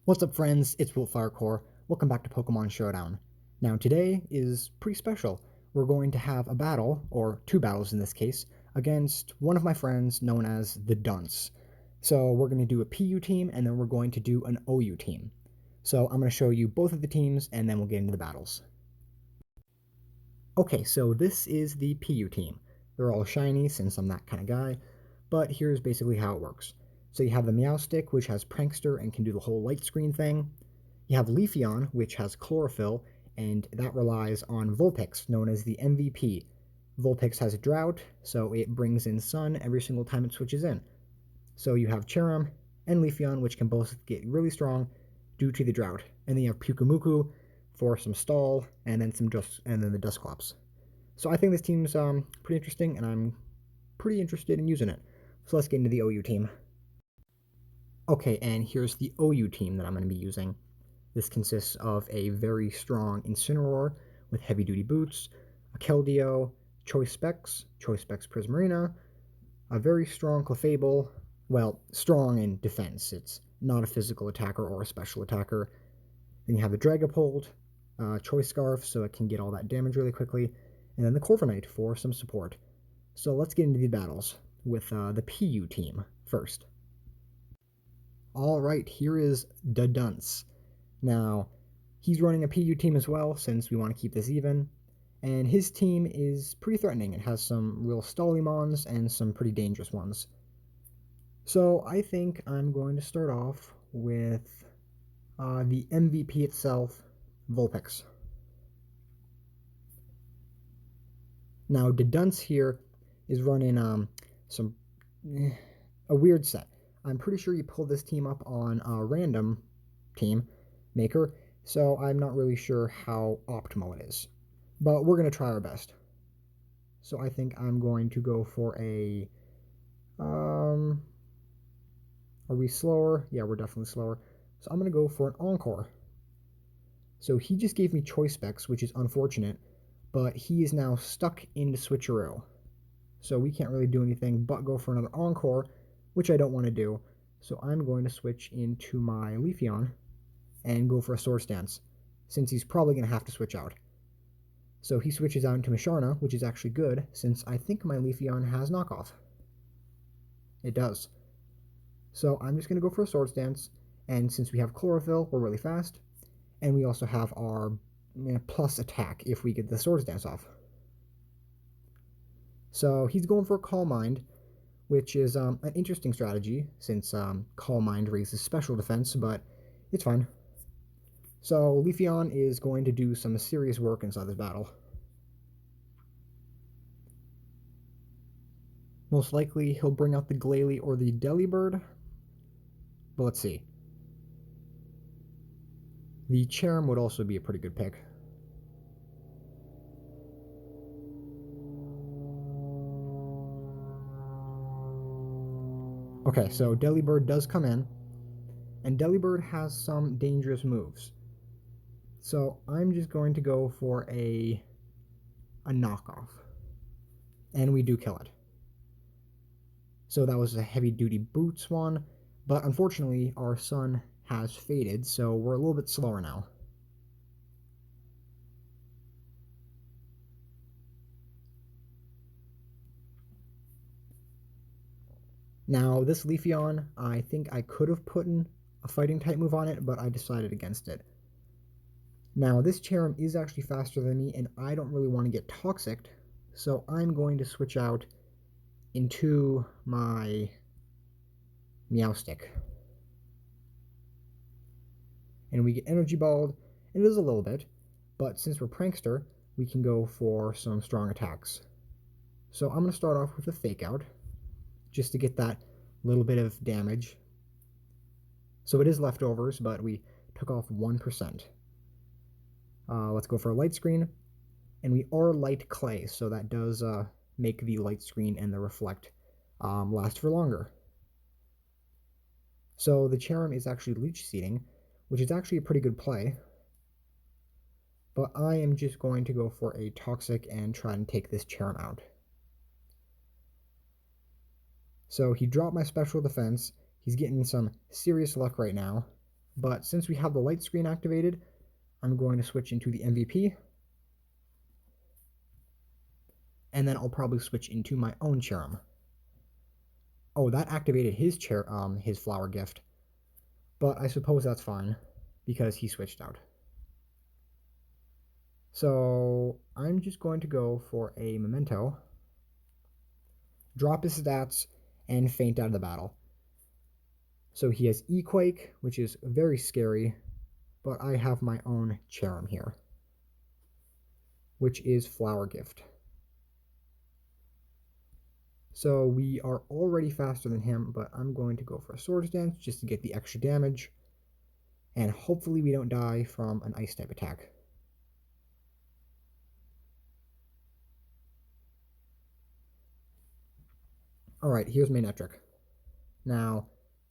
What's up, friends? It's voltfireCore. Welcome back to Pokemon Showdown. Now, today is pretty special. We're going to have a battle, or two battles in this case, against one of my friends known as the Dunce. So we're going to do a PU team, and then we're going to do an OU team. So I'm going to show you both of the teams, and then we'll get into the battles. Okay, so this is the PU team. They're all shiny, since I'm that kind of guy, but here's basically how it works. So you have the Meowstic, which has Prankster and can do the whole light screen thing. You have Leafeon, which has Chlorophyll, and that relies on Vulpix, known as the MVP. Vulpix has a Drought, so it brings in Sun every single time it switches in. So you have Cherim and Leafeon, which can both get really strong due to the Drought. And then you have Pyukumuku for some stall, and then the Dusclops. So I think this team's pretty interesting, and I'm pretty interested in using it. So let's get into the OU team. Okay, and here's the OU team that I'm going to be using. This consists of a very strong Incineroar with heavy-duty boots, a Keldeo, Choice Specs Prismarina, a very strong Clefable, well, strong in defense. It's not a physical attacker or a special attacker. Then you have the Dragapult, Choice Scarf, so it can get all that damage really quickly, and then the Corviknight for some support. So let's get into the battles with the PU team first. Alright, here is DaDunce. Now, he's running a PU team as well, since we want to keep this even, and his team is pretty threatening. It has some real Stallymons and some pretty dangerous ones. So I think I'm going to start off with the MVP itself, Vulpix. Now, DaDunce here is running a weird set. I'm pretty sure you pulled this team up on a random team maker, so I'm not really sure how optimal it is. But we're going to try our best. So I think I'm going to go for a... are we slower? Yeah, we're definitely slower. So I'm going to go for an Encore. So he just gave me Choice Specs, which is unfortunate, but he is now stuck into Switcheroo. So we can't really do anything but go for another Encore, which I don't want to do. So I'm going to switch into my Leafeon and go for a Swords Dance, since he's probably going to have to switch out. So he switches out into Musharna, which is actually good, since I think my Leafeon has knockoff. It does. So I'm just going to go for a Swords Dance, and since we have Chlorophyll, we're really fast, and we also have our plus attack if we get the Swords Dance off. So he's going for a Calm Mind, which is an interesting strategy, since Calm Mind raises special defense, but it's fine. So Leafeon is going to do some serious work inside this battle. Most likely he'll bring out the Glalie or the Delibird, but let's see. The Cherim would also be a pretty good pick. Okay, so Delibird does come in, and Delibird has some dangerous moves. So I'm just going to go for a knockoff, and we do kill it. So that was a heavy-duty boots one, but unfortunately our sun has faded, so we're a little bit slower now. Now, this Leafeon, I think I could have put in a fighting type move on it, but I decided against it. Now, this Cherim is actually faster than me, and I don't really want to get toxic, so I'm going to switch out into my Meowstic. And we get Energy Balled, and it is a little bit, but since we're Prankster, we can go for some strong attacks. So I'm going to start off with a Fake Out, just to get that little bit of damage. So it is leftovers, but we took off 1%. Let's go for a Light Screen, and we are Light Clay, so that does make the Light Screen and the Reflect last for longer. So the Cherim is actually Leech Seeding, which is actually a pretty good play, but I am just going to go for a Toxic and try and take this Cherim out. So he dropped my special defense. He's getting some serious luck right now, But since we have the light screen activated, I'm going to switch into the MVP. And then I'll probably switch into my own Cherrim. Oh, that activated his flower gift. But I suppose that's fine, because he switched out. So I'm just going to go for a Memento, drop his stats, and faint out of the battle. So he has Equake, which is very scary, but I have my own Cherrim here, which is Flower Gift. So we are already faster than him, but I'm going to go for a Swords Dance just to get the extra damage, and hopefully we don't die from an Ice type attack. Alright, here's Manectric. Now,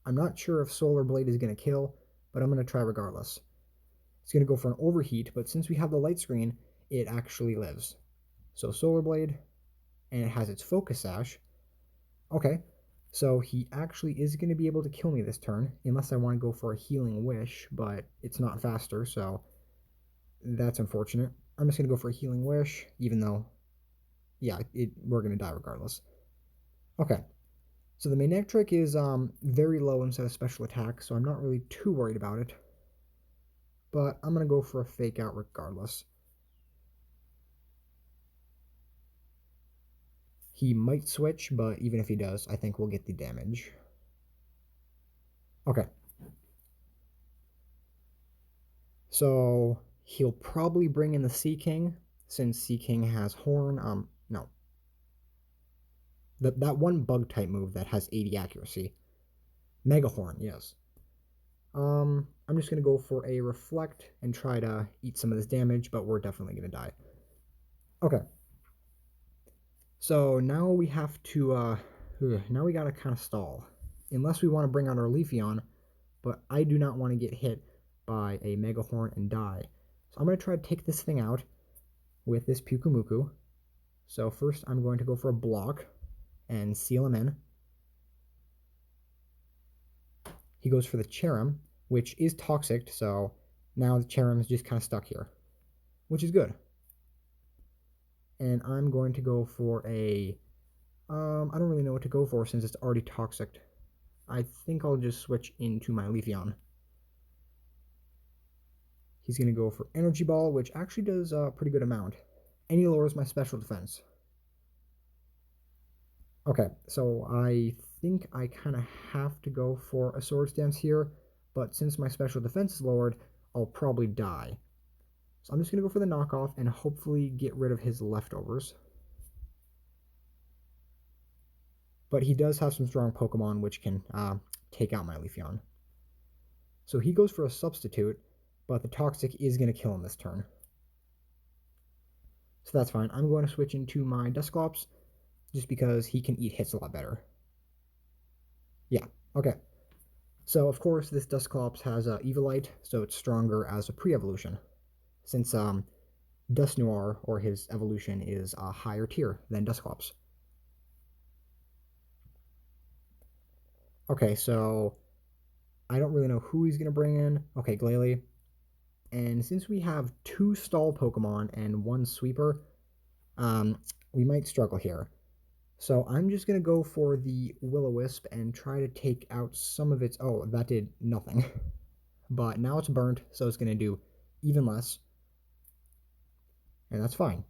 I'm not sure if Solar Blade is going to kill, but I'm going to try regardless. It's going to go for an Overheat, but since we have the light screen, it actually lives. So Solar Blade, and it has its Focus Sash. Okay, so he actually is going to be able to kill me this turn, unless I want to go for a Healing Wish, but it's not faster, so that's unfortunate. I'm just going to go for a Healing Wish, even though, yeah, we're going to die regardless. Okay, so the Manectric is very low instead of special attack, so I'm not really too worried about it. But I'm going to go for a Fake Out regardless. He might switch, but even if he does, I think we'll get the damage. Okay. So he'll probably bring in the Sea King, since Sea King has Horn. No. That one bug type move that has 80 accuracy. Mega Horn, yes. I'm just going to go for a Reflect and try to eat some of this damage, but we're definitely going to die. Okay. So now we have to, now we gotta kind of stall. Unless we want to bring out our Leafeon, but I do not want to get hit by a Mega Horn and die. So I'm going to try to take this thing out with this Pukumuku. So first I'm going to go for a block and seal him in. He goes for the Cherrim, which is toxic, so now the Cherrim is just kind of stuck here, which is good. And I'm going to go for a, I don't really know what to go for since it's already toxic. I think I'll just switch into my Leafeon. He's going to go for Energy Ball, which actually does a pretty good amount. And he lowers my special defense. Okay, so I think I kind of have to go for a Swords Dance here, but since my special defense is lowered, I'll probably die. So I'm just going to go for the knockoff and hopefully get rid of his leftovers. But he does have some strong Pokemon which can take out my Leafeon. So he goes for a Substitute, but the Toxic is going to kill him this turn. So that's fine. I'm going to switch into my Dusclops, just because he can eat hits a lot better. Yeah, okay. So, of course, this Dusclops has Eviolite, so it's stronger as a pre-evolution, since Dusknoir, or his evolution, is a higher tier than Dusclops. Okay, so I don't really know who he's going to bring in. Okay, Glalie. And since we have 2 stall Pokemon and 1 sweeper, we might struggle here. So I'm just going to go for the Will-O-Wisp and try to take out some of its... Oh, that did nothing. But now it's burnt, so it's going to do even less. And that's fine.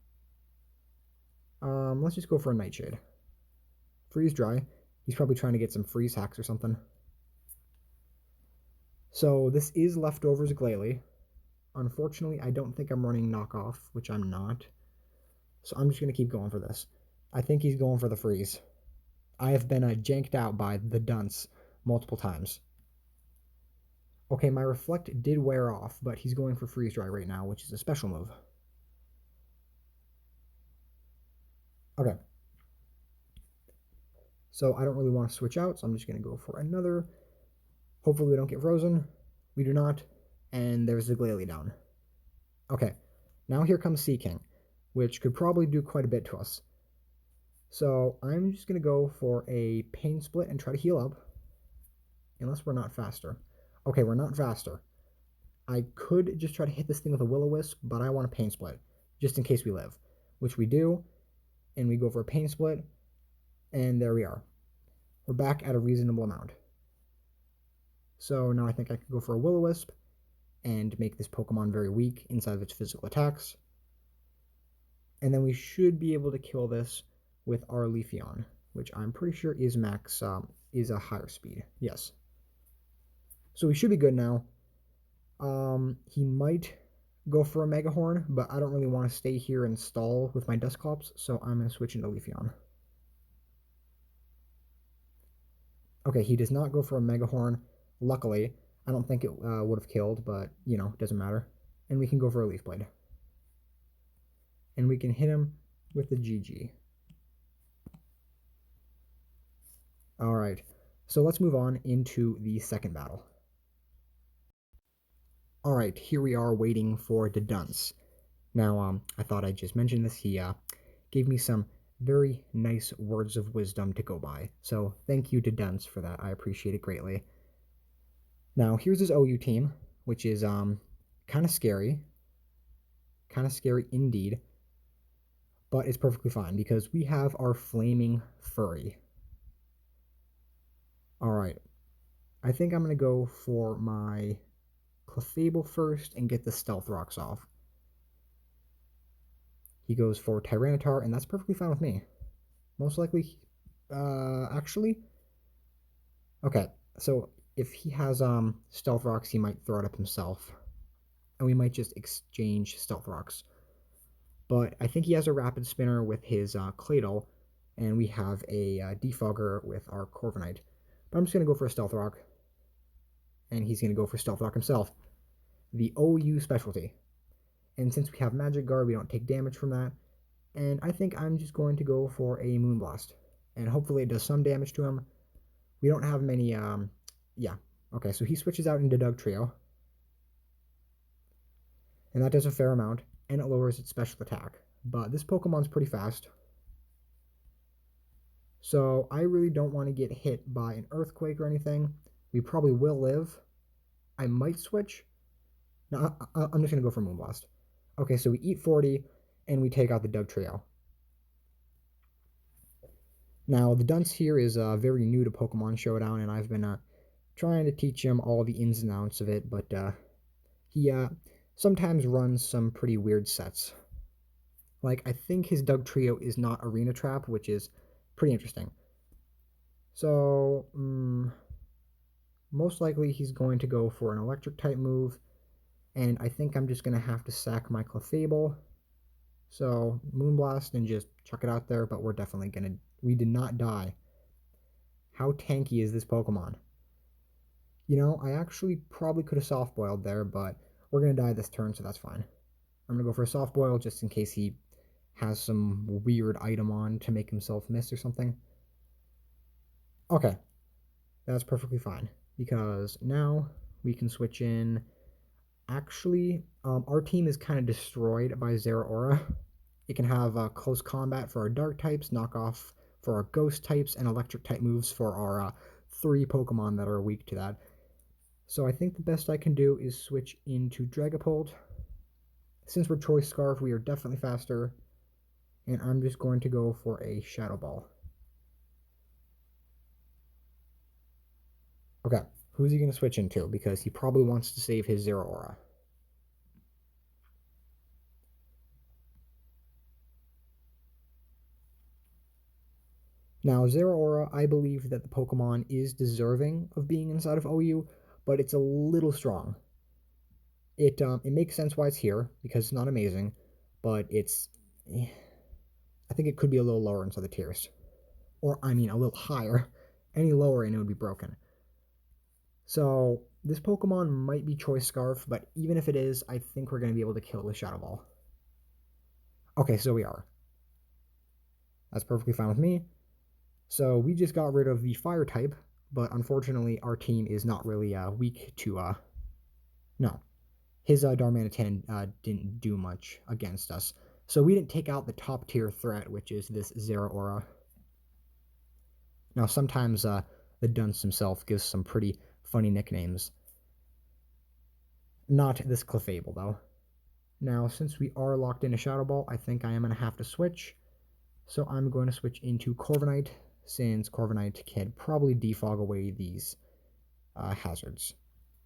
Let's just go for a Nightshade. Freeze Dry. He's probably trying to get some freeze hacks or something. So this is Leftovers Glalie. Unfortunately, I don't think I'm running Knockoff, which I'm not. So I'm just going to keep going for this. I think he's going for the freeze. I have been janked out by the Dunce multiple times. Okay, my Reflect did wear off, but he's going for Freeze Dry right now, which is a special move. Okay. So I don't really want to switch out, so I'm just going to go for another. Hopefully we don't get frozen. We do not. And there's the Glalie down. Okay. Now here comes Sea King, which could probably do quite a bit to us. So I'm just going to go for a Pain Split and try to heal up. Unless we're not faster. Okay, we're not faster. I could just try to hit this thing with a Will-O-Wisp, but I want a Pain Split, just in case we live, which we do, and we go for a Pain Split, and there we are. We're back at a reasonable amount. So now I think I could go for a Will-O-Wisp and make this Pokemon very weak inside of its physical attacks. And then we should be able to kill this with our Leafeon, which I'm pretty sure is max, is a higher speed. Yes. So we should be good now. He might go for a Mega Horn, but I don't really want to stay here and stall with my Dusclops, so I'm going to switch into Leafeon. Okay, he does not go for a Mega Horn. Luckily, I don't think it would have killed, but, you know, doesn't matter. And we can go for a Leaf Blade. And we can hit him with the GG. Alright, so let's move on into the second battle. Alright, here we are waiting for DaDunce. Now, I thought I'd just mention this. He gave me some very nice words of wisdom to go by. So thank you to Dunce for that. I appreciate it greatly. Now, here's his OU team, which is kind of scary. Kind of scary indeed. But it's perfectly fine because we have our Flaming Furry. Alright. I think I'm going to go for my Clefable first and get the Stealth Rocks off. He goes for Tyranitar, and that's perfectly fine with me. Most likely, actually, okay, so if he has Stealth Rocks, he might throw it up himself, and we might just exchange Stealth Rocks. But I think he has a Rapid Spinner with his Claydol, and we have a Defogger with our Corviknight. But I'm just going to go for a Stealth Rock, and he's going to go for Stealth Rock himself. The OU specialty. And since we have Magic Guard, we don't take damage from that. And I think I'm just going to go for a Moonblast. And hopefully it does some damage to him. We don't have many, yeah. Okay, so he switches out into Dugtrio. And that does a fair amount. And it lowers its special attack. But this Pokemon's pretty fast. So I really don't want to get hit by an Earthquake or anything. We probably will live. I might switch. No, I'm just going to go for Moonblast. Okay, so we eat 40, and we take out the Dugtrio. Now, the Dunce here is very new to Pokemon Showdown, and I've been trying to teach him all the ins and outs of it, but he sometimes runs some pretty weird sets. Like, I think his Dugtrio is not Arena Trap, which is pretty interesting. So, most likely he's going to go for an Electric-type move, and I think I'm just going to have to sack my Clefable. So, Moonblast and just chuck it out there, but we're definitely going to... We did not die. How tanky is this Pokemon? You know, I actually probably could have soft-boiled there, but we're going to die this turn, so that's fine. I'm going to go for a soft-boil just in case he has some weird item on to make himself miss or something. Okay. That's perfectly fine, because now we can switch in... Actually, our team is kind of destroyed by Zeraora. It can have close combat for our dark types, knockoff for our ghost types, and electric type moves for our 3 Pokemon that are weak to that. So I think the best I can do is switch into Dragapult. Since we're Choice Scarf, we are definitely faster. And I'm just going to go for a Shadow Ball. Okay. Who's he going to switch into? Because he probably wants to save his Zeraora. Now, Zeraora, I believe that the Pokemon is deserving of being inside of OU, but it's a little strong. It makes sense why it's here, because it's not amazing, but it's... I think it could be a little lower inside the tiers. Or, I mean, a little higher. Any lower and it would be broken. So, this Pokemon might be Choice Scarf, but even if it is, I think we're going to be able to kill it with Shadow Ball. Okay, so we are. That's perfectly fine with me. So, we just got rid of the Fire type, but unfortunately, our team is not really weak to... No. His Darmanitan didn't do much against us. So, we didn't take out the top tier threat, which is this Zeraora. Now, sometimes the Dunce himself gives some pretty funny nicknames. Not this Clefable, though. Now, since we are locked into Shadow Ball, I think I am going to have to switch. So I'm going to switch into Corviknight, since Corviknight can probably defog away these hazards.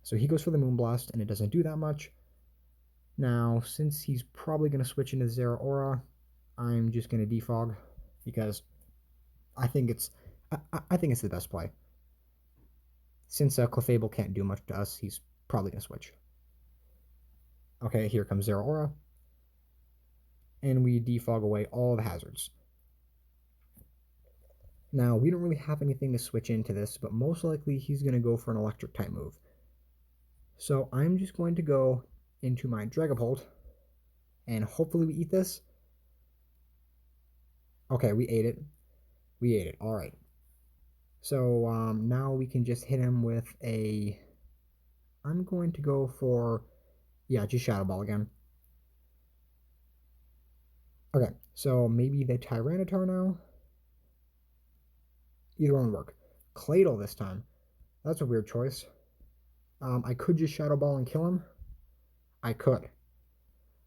So he goes for the Moonblast, and it doesn't do that much. Now, since he's probably going to switch into Zeraora, I'm just going to defog, because I think it's the best play. Since Clefable can't do much to us, he's probably going to switch. Okay, here comes Zeraora, and we defog away all the hazards. Now, we don't really have anything to switch into this, but most likely he's going to go for an electric type move. So I'm just going to go into my Dragapult, and hopefully we eat this. Okay, we ate it. We ate it. All right. So now we can just hit him with a... I'm going to go for... Yeah, just Shadow Ball again. Okay, so maybe the Tyranitar now? Either one would work. Claydol this time. That's a weird choice. I could just Shadow Ball and kill him. I could.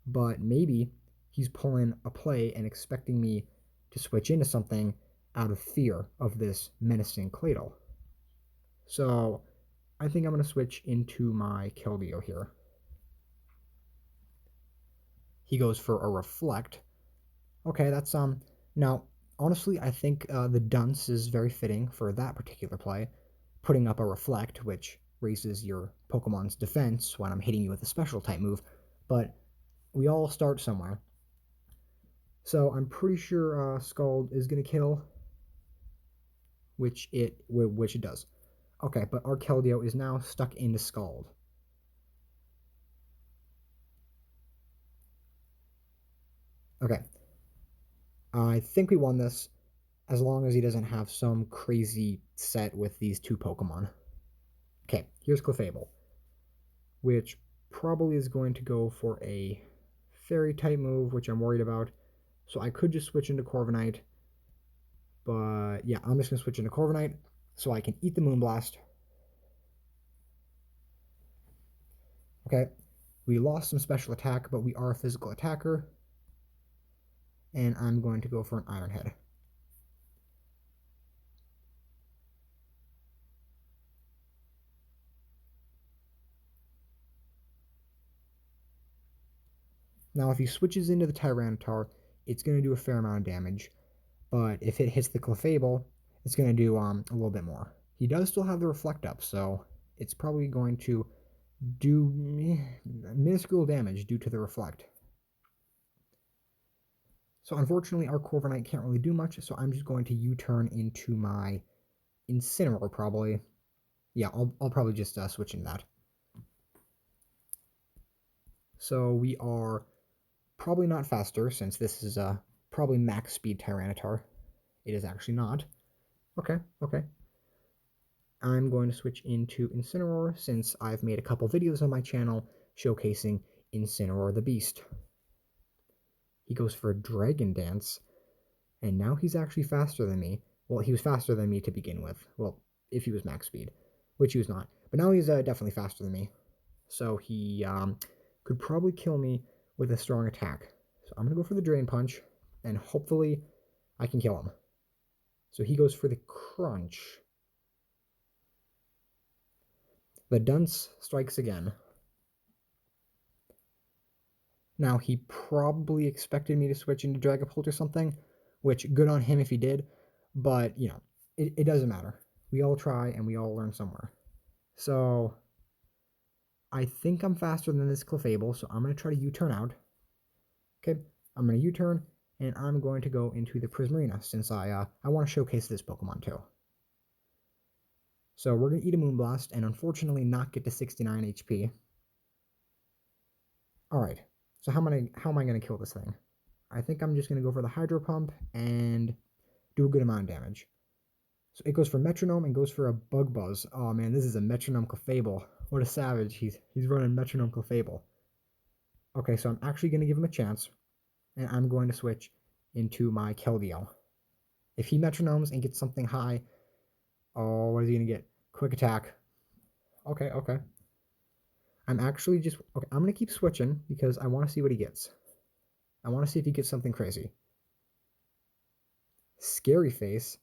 But maybe he's pulling a play and expecting me to switch into something out of fear of this menacing Claydol. So I think I'm going to switch into my Keldeo here. He goes for a Reflect. Okay, that's now honestly I think the Dunce is very fitting for that particular play, putting up a Reflect, which raises your Pokemon's defense when I'm hitting you with a special type move, but we all start somewhere. So I'm pretty sure Scald is gonna kill, which it does. Okay, but our Keldeo is now stuck into Scald. Okay, I think we won this, as long as he doesn't have some crazy set with these two Pokemon. Okay, here's Clefable, which probably is going to go for a Fairy type move, which I'm worried about. So I could just switch into Corviknight, but yeah, I'm just going to switch into Corviknight so I can eat the Moonblast. Okay, we lost some special attack, but we are a physical attacker, and I'm going to go for an Iron Head. Now, if he switches into the Tyranitar, it's going to do a fair amount of damage, but if it hits the Clefable, it's going to do a little bit more. He does still have the Reflect up, so it's probably going to do minuscule damage due to the Reflect. So unfortunately, our Corviknight can't really do much, so I'm just going to U-turn into my Incineroar, probably. Yeah, I'll probably just switch into that. So we are probably not faster, since this is probably max speed Tyranitar. It is actually not. Okay. I'm going to switch into Incineroar, since I've made a couple videos on my channel showcasing Incineroar the Beast. He goes for a Dragon Dance, and now he's actually faster than me. Well, he was faster than me to begin with. Well, if he was max speed, which he was not. But now he's definitely faster than me. So he could probably kill me with a strong attack. So I'm going to go for the Drain Punch, and hopefully I can kill him. So he goes for the Crunch. The Dunce strikes again. Now, he probably expected me to switch into Dragapult or something, which good on him if he did, but, you know, it doesn't matter. We all try and we all learn somewhere. So I think I'm faster than this Clefable, so I'm going to try to U-turn out. Okay, I'm going to U-turn, and I'm going to go into the Prismarina, since I want to showcase this Pokemon too. So we're going to eat a Moonblast, and unfortunately not get to 69 HP. Alright, so how am I going to kill this thing? I think I'm just going to go for the Hydro Pump and do a good amount of damage. So it goes for Metronome and goes for a Bug Buzz. Oh man, this is a Metronome Clefable. What a savage. He's running Metronome Clefable. Okay, so I'm actually going to give him a chance, and I'm going to switch into my Keldeo. If he Metronomes and gets something high, oh, what is he going to get? Quick Attack. Okay. I'm actually just... Okay, I'm going to keep switching because I want to see what he gets. I want to see if he gets something crazy. Scary face.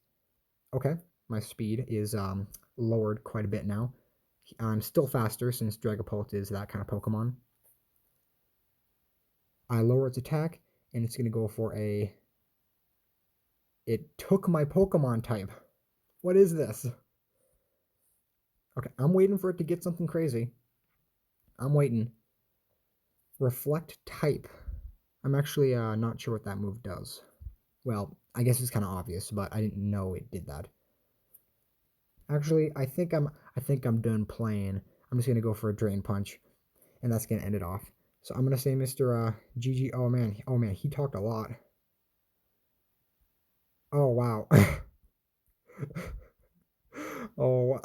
Okay, my speed is lowered quite a bit now. I'm still faster since Dragapult is that kind of Pokemon. I lower its attack, and it's going to go for a... It took my Pokemon type. What is this? Okay, I'm waiting for it to get something crazy. I'm waiting. Reflect type. I'm actually not sure what that move does. Well, I guess it's kind of obvious, but I didn't know it did that. Actually, I think I'm done playing. I'm just gonna go for a Drain Punch, and that's gonna end it off. So I'm gonna say Mr. GG. Oh man, he talked a lot. Oh wow. Oh.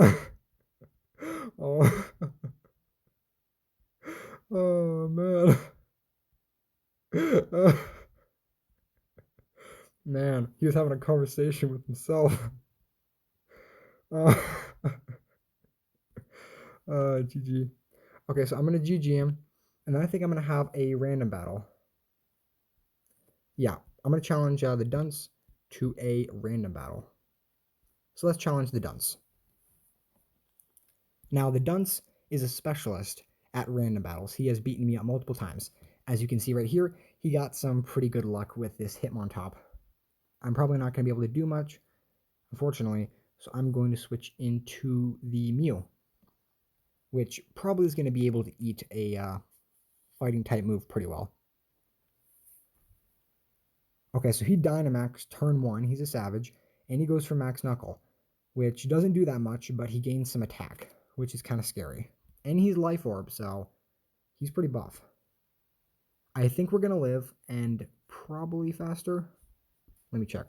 Oh. Oh man. Man, he was having a conversation with himself. Uh, GG. Okay, so I'm gonna GG him, and then I think I'm gonna have a random battle. Yeah, I'm gonna challenge the Dunce to a random battle. So let's challenge the Dunce. Now, the Dunce is a specialist at random battles. He has beaten me up multiple times. As you can see right here, he got some pretty good luck with this Hitmontop. I'm probably not going to be able to do much, unfortunately, so I'm going to switch into the Mew, which probably is going to be able to eat a fighting type move pretty well. Okay, so he Dynamax turn 1, he's a Savage, and he goes for Max Knuckle, which doesn't do that much, but he gains some attack, which is kind of scary. And he's Life Orb, so he's pretty buff. I think we're going to live, and probably faster. Let me check.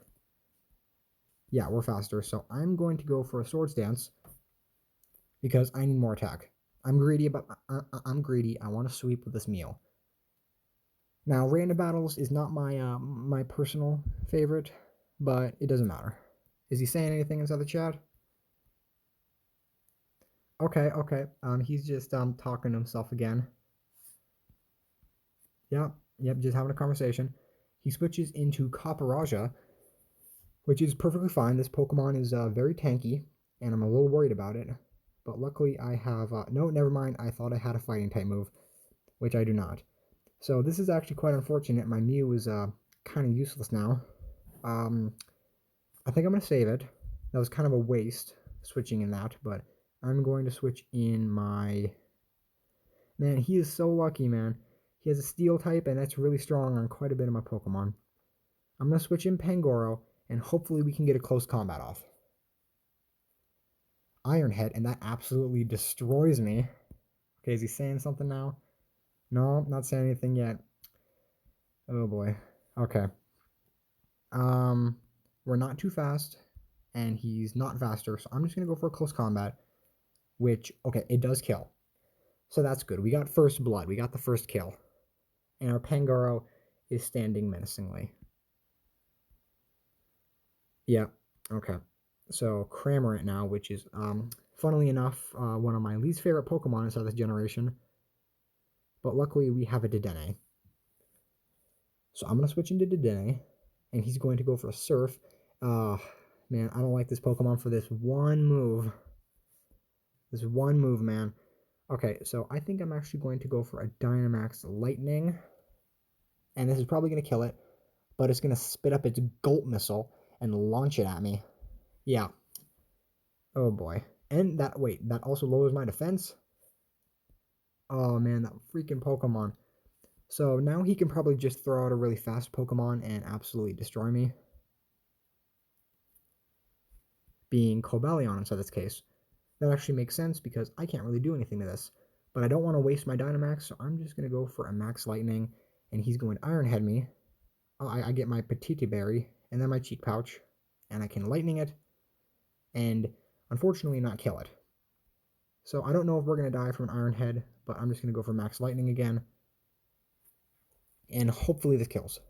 Yeah, we're faster, so I'm going to go for a Swords Dance because I need more attack. I'm greedy, but I'm greedy. I want to sweep with this Mew. Now, random battles is not my personal favorite, but it doesn't matter. Is he saying anything inside the chat? Okay. He's just talking to himself again. Yep, just having a conversation. He switches into Copperajah, which is perfectly fine. This Pokemon is very tanky, and I'm a little worried about it. But luckily, I have... no, never mind. I thought I had a fighting type move, which I do not. So this is actually quite unfortunate. My Mew is kind of useless now. I think I'm going to save it. That was kind of a waste, switching in that, but I'm going to switch in my... Man, he is so lucky, man. He has a Steel type, and that's really strong on quite a bit of my Pokemon. I'm going to switch in Pangoro, and hopefully we can get a close combat off. Iron Head, and that absolutely destroys me. Okay, is he saying something now? No, not saying anything yet. Oh boy. Okay. We're not too fast, and he's not faster, so I'm just gonna go for a close combat, which, okay, it does kill. So that's good. We got first blood. We got the first kill. And our Pangoro is standing menacingly. Yeah, okay. So Cramorant now, which is, funnily enough, one of my least favorite Pokemon inside this generation. But luckily we have a Dedenne. So I'm going to switch into Dedenne, and he's going to go for a Surf. Man, I don't like this Pokemon for this one move. This one move, man. Okay, so I think I'm actually going to go for a Dynamax Lightning. And this is probably going to kill it, but it's going to spit up its Gulp Missile and launch it at me. Yeah. Oh boy. And that, wait, that also lowers my defense? Oh man, that freaking Pokemon. So now he can probably just throw out a really fast Pokemon and absolutely destroy me. Being Cobalion in this case. That actually makes sense because I can't really do anything to this. But I don't want to waste my Dynamax, so I'm just going to go for a Max Lightning. And he's going to Iron Head me. Oh, I get my Petite Berry and then my Cheek Pouch. And I can Lightning it. And unfortunately not kill it. So I don't know if we're going to die from an Iron Head, but I'm just going to go for Max Lightning again. And hopefully this kills.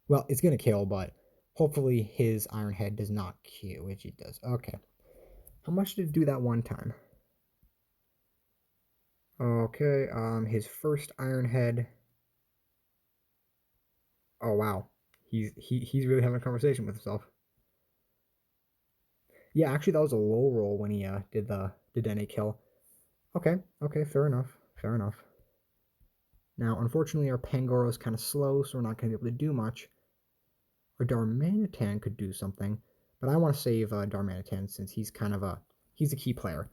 Well, it's going to kill, but hopefully his Iron Head does not kill, which it does. Okay. How much did it do that one time? Okay, his first Iron Head. Oh wow, he's really having a conversation with himself. Yeah, actually that was a low roll when he did the innate kill. Okay, okay, fair enough, fair enough. Now, unfortunately, our Pangoro is kind of slow, so we're not going to be able to do much. Our Darmanitan could do something, but I want to save Darmanitan since he's kind of he's a key player.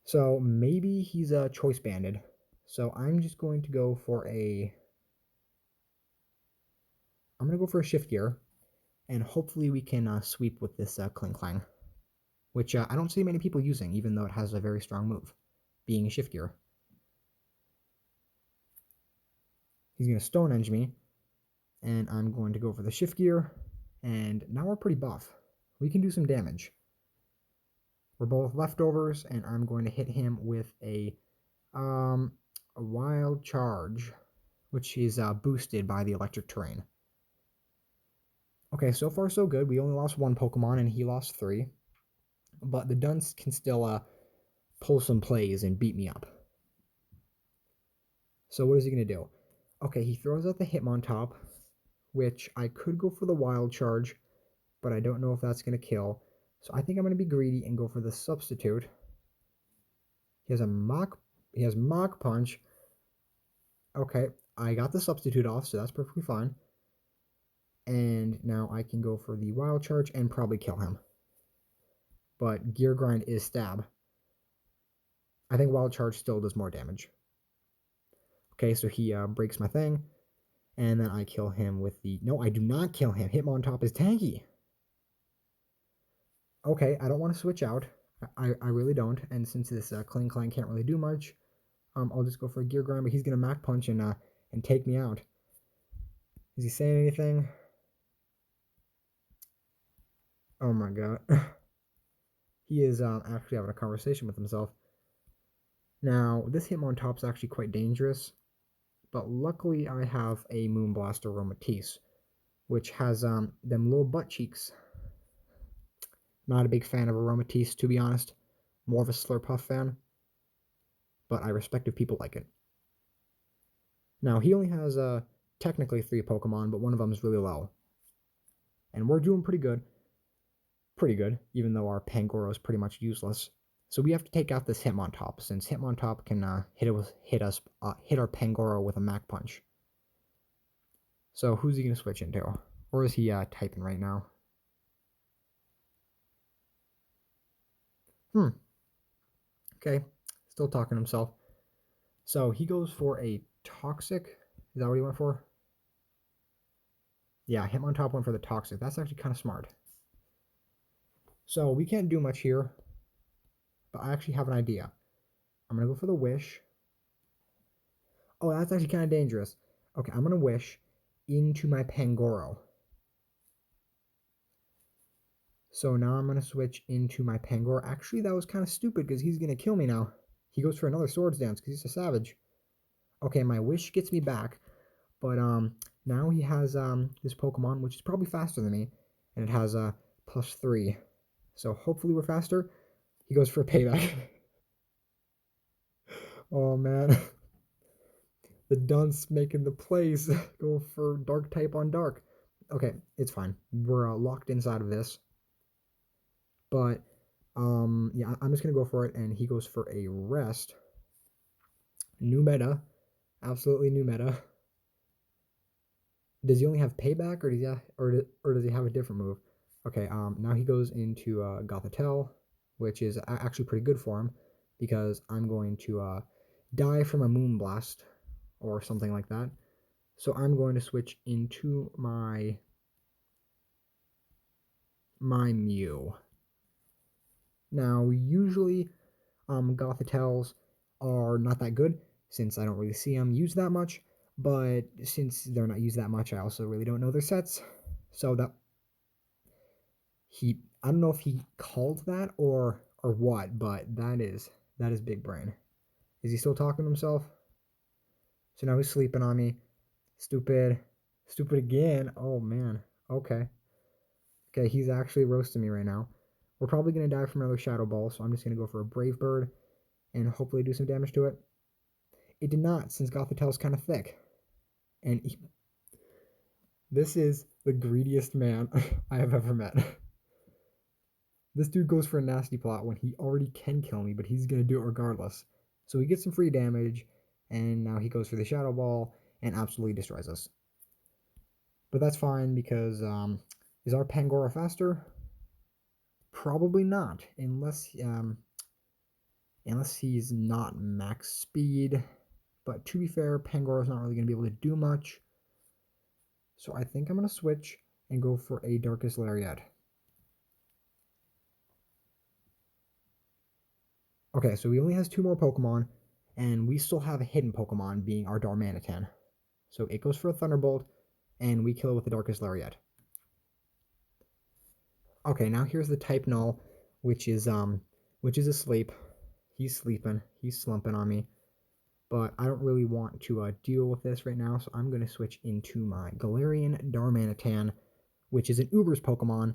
So maybe he's a choice banded. So I'm just going to go for I'm going to go for a shift gear, and hopefully we can sweep with this Kling Clang, which I don't see many people using, even though it has a very strong move, being a shift gear. He's going to Stone Edge me, and I'm going to go for the shift gear, and now we're pretty buff. We can do some damage. We're both leftovers, and I'm going to hit him with a wild charge, which is boosted by the electric terrain. Okay, so far so good. We only lost one Pokemon, and he lost 3. But the Dunce can still pull some plays and beat me up. So what is he going to do? Okay, he throws out the Hitmontop, which I could go for the wild charge, but I don't know if that's going to kill. So I think I'm going to be greedy and go for the substitute. He has Mach Punch. Okay, I got the substitute off, so that's perfectly fine. And now I can go for the wild charge and probably kill him. But Gear Grind is stab. I think wild charge still does more damage. Okay, so he breaks my thing, and then I kill him with the... No, I do not kill him. Hitmontop is tanky. Okay, I don't want to switch out. I really don't. And since this Kling Clang can't really do much, I'll just go for a Gear Grind, but he's going to Mach Punch and take me out. Is he saying anything? Oh my god. He is actually having a conversation with himself. Now, this Hitmontop's actually quite dangerous, but luckily I have a Moonblast Aromatisse, which has them little butt cheeks. Not a big fan of Aromatisse, to be honest. More of a Slurpuff fan, but I respect if people like it. Now, he only has technically 3 Pokemon, but one of them is really low. And we're doing pretty good. Pretty good, even though our Pangoro is pretty much useless. So we have to take out this Hitmontop, since Hitmontop can hit our Pangoro with a Mach Punch. So who's he going to switch into? Or is he typing right now? Okay, still talking to himself. So he goes for a Toxic. Is that what he went for? Yeah, Hitmontop went for the Toxic. That's actually kind of smart. So we can't do much here, but I actually have an idea. I'm going to go for the Wish. Oh, that's actually kind of dangerous. Okay, I'm going to Wish into my Pangoro. So now I'm going to switch into my Pangoro. Actually, that was kind of stupid because he's going to kill me now. He goes for another Swords Dance because he's a savage. Okay, my Wish gets me back. But now he has this Pokemon, which is probably faster than me. And it has +3. So hopefully we're faster. He goes for a payback. Oh, man. The Dunce making the plays. Go for Dark type on Dark. Okay, it's fine. We're locked inside of this. But, yeah, I'm just going to go for it. And he goes for a Rest. New meta. Absolutely new meta. Does he only have payback, or does he have a different move? Okay, now he goes into Gothitelle, which is actually pretty good for him, because I'm going to die from a Moonblast, or something like that. So I'm going to switch into my Mew. Now, usually, Gothitelles are not that good, since I don't really see them used that much, but since they're not used that much, I also really don't know their sets. So that I don't know if he called that or what, but that is big brain. Is he still talking to himself? So now he's sleeping on me. Stupid again. Oh man. Okay. Okay, he's actually roasting me right now. We're probably gonna die from another Shadow Ball, so I'm just gonna go for a Brave Bird and hopefully do some damage to it. It did not, since Gothitelle is kind of thick. And this is the greediest man I have ever met. This dude goes for a nasty plot when he already can kill me, but he's going to do it regardless. So he gets some free damage, and now he goes for the Shadow Ball and absolutely destroys us. But that's fine because, is our Pangoro faster? Probably not, unless he's not max speed. But to be fair, Pangoro's not really going to be able to do much. So I think I'm going to switch and go for a Darkest Lariat. Okay, so he only has 2 more Pokemon, and we still have a hidden Pokemon being our Darmanitan. So it goes for a Thunderbolt, and we kill it with the Darkest Lariat. Okay, now here's the Type Null, which is asleep. He's sleeping. He's slumping on me. But I don't really want to deal with this right now, so I'm going to switch into my Galarian Darmanitan, which is an Uber's Pokemon,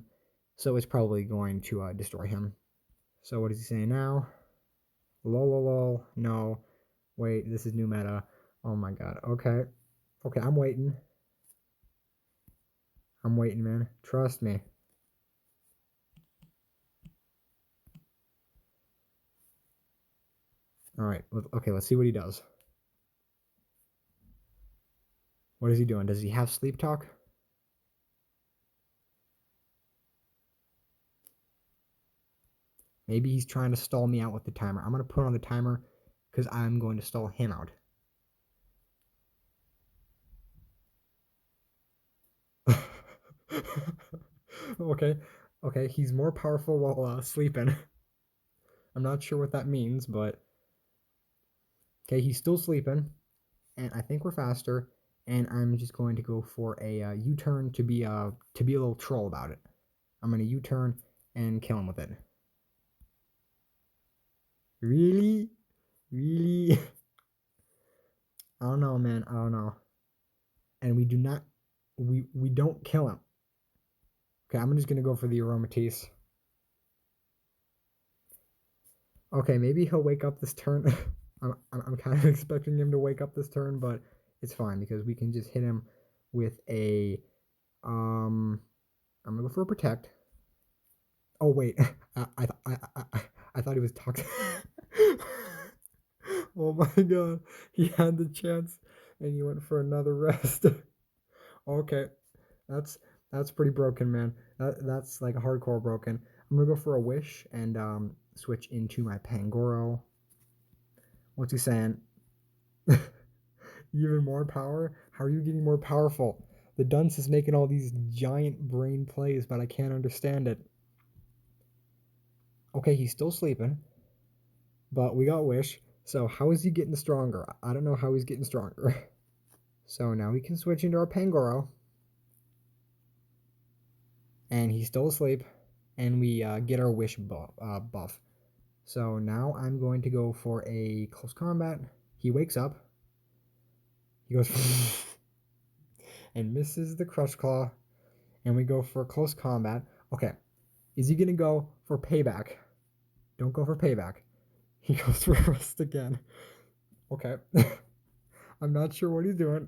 so it's probably going to destroy him. So what is he saying now? Lol, no. Wait, this is new meta. Oh my god. Okay. Okay, I'm waiting. I'm waiting, man. Trust me. Alright, okay, let's see what he does. What is he doing? Does he have sleep talk? Maybe he's trying to stall me out with the timer. I'm going to put on the timer because I'm going to stall him out. Okay. Okay, he's more powerful while sleeping. I'm not sure what that means, but... Okay, he's still sleeping, and I think we're faster, and I'm just going to go for a U-turn to be a little troll about it. I'm going to U-turn and kill him with it. Really? Really? I don't know, man. I don't know. And we don't kill him. Okay, I'm just gonna go for the Aromatisse. Okay, maybe he'll wake up this turn. I'm kind of expecting him to wake up this turn, but it's fine because we can just hit him with a I'm gonna go for a Protect. Oh wait, I thought he was toxic. Oh my god, he had the chance and he went for another rest. Okay, that's pretty broken, man. That's like hardcore broken. I'm gonna go for a Wish and switch into my Pangoro. What's he saying? Even more power? How are you getting more powerful? The Dunce is making all these giant brain plays, but I can't understand it. Okay, he's still sleeping, but we got Wish. So how is he getting stronger? I don't know how he's getting stronger. So now we can switch into our Pangoro. And he's still asleep. And we get our Wish buff. So now I'm going to go for a Close Combat. He wakes up. He goes and misses the Crush Claw. And we go for Close Combat. Okay. Is he going to go for Payback? Don't go for Payback. He goes for Rest again. Okay. I'm not sure what he's doing.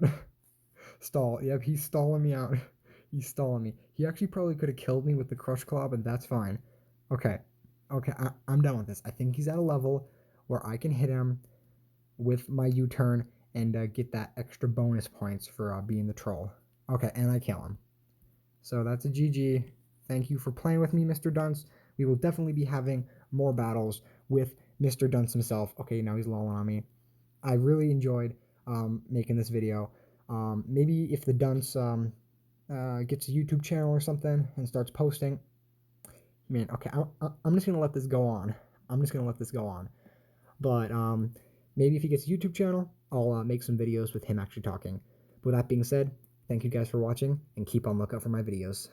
Stall. Yep, he's stalling me out. He's stalling me. He actually probably could have killed me with the Crush Claw, but that's fine. Okay. Okay, I'm done with this. I think he's at a level where I can hit him with my U-turn and get that extra bonus points for being the troll. Okay, and I kill him. So that's a GG. Thank you for playing with me, Mr. Dunce. We will definitely be having more battles with Mr. Dunce himself. Okay, now he's lolling on me. I really enjoyed making this video. Maybe if the Dunce gets a YouTube channel or something and starts posting, man, okay, I'm just gonna let this go on. But maybe if he gets a YouTube channel, I'll make some videos with him actually talking. With that being said, thank you guys for watching, and keep on lookout for my videos.